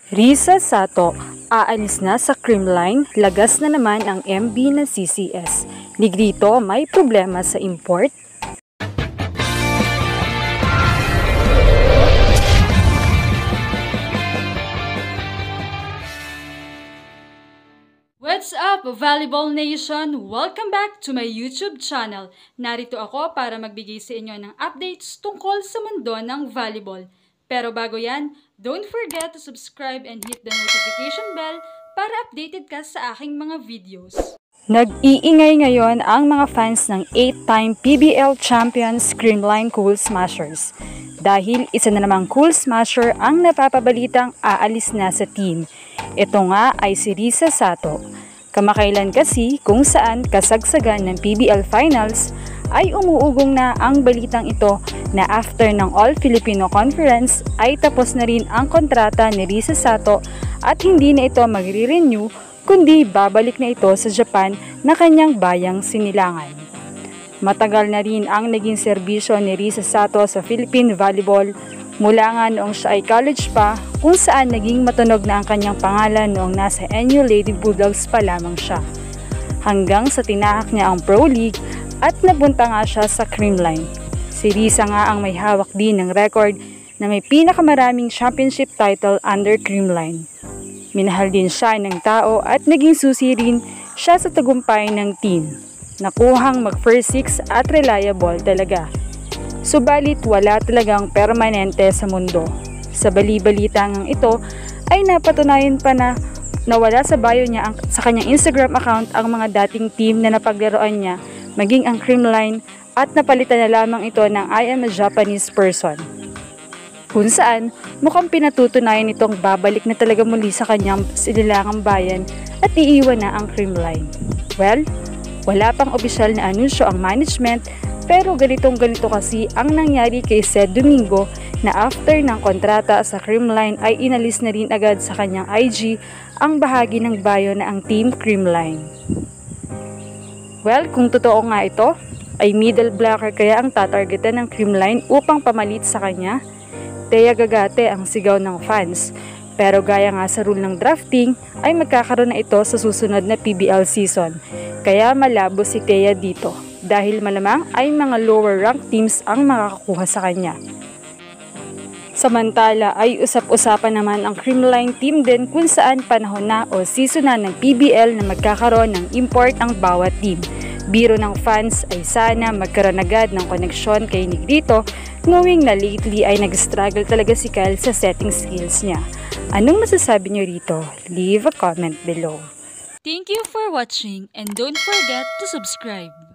Risa Sato, aalis na sa Creamline, lagas na naman ang MB na CCS. Negrito, may problema sa import? What's up, Volleyball Nation? Welcome back to my YouTube channel. Narito ako para magbigay sa inyo ng updates tungkol sa mundo ng volleyball. Pero bago yan, don't forget to subscribe and hit the notification bell para updated ka sa aking mga videos. Nag-iingay ngayon ang mga fans ng 8-time PBL champions Creamline Cool Smashers. Dahil isa na namang Cool Smasher ang napapabalitang aalis na sa team. Ito nga ay si Risa Sato. Kamakailan kasi kung saan kasagsagan ng PBL Finals ay umuugong na ang balitang ito na after ng All-Filipino Conference ay tapos na rin ang kontrata ni Risa Sato at hindi na ito magre-renew kundi babalik na ito sa Japan na kanyang bayang sinilangan. Matagal na rin ang naging serbisyo ni Risa Sato sa Philippine Volleyball mula nga noong siya ay college pa kung saan naging matunog na ang kanyang pangalan noong nasa NU Lady Bulldogs pa lamang siya. Hanggang sa tinahak niya ang Pro League at napunta nga siya sa Creamline. Si Risa nga ang may hawak din ng record na may pinakamaraming championship title under Creamline. Minahal din siya ng tao at naging susi rin siya sa tagumpay ng team. Nakuhang mag-first six at reliable talaga. Subalit wala talagang permanente sa mundo. Sa bali-balitang ito ay napatunayan pa na nawala sa bio niya sa kanyang Instagram account ang mga dating team na napaglaruan niya maging ang Creamline at napalitan na lamang ito ng I am a Japanese person. Kung saan mukhang pinatutunayan itong babalik na talaga muli sa kanyang sinilangang bayan at iiwan na ang Creamline. Well, wala pang opisyal na anunsyo ang management pero ganito kasi ang nangyari kay Sed Domingo na after ng kontrata sa Creamline ay inalis na rin agad sa kanyang IG ang bahagi ng bio na ang Team Creamline. Well, kung totoo nga ito, ay middle blocker kaya ang tatargetan ng Creamline upang pamalit sa kanya? Teya gagate ang sigaw ng fans. Pero gaya nga sa rule ng drafting, ay magkakaroon na ito sa susunod na PBL season. Kaya malabo si Teya dito, dahil malamang ay mga lower ranked teams ang makakakuha sa kanya. Samantala ay usap-usapan naman ang Creamline team din kung saan panahon na o season na ng PBL na magkakaroon ng import ang bawat team. Biro ng fans ay sana magkaroon agad ng koneksyon kay Negrito knowing na lately ay nag-struggle talaga si Kyle sa setting skills niya. Anong masasabi niyo rito? Leave a comment below. Thank you for watching and don't forget to subscribe.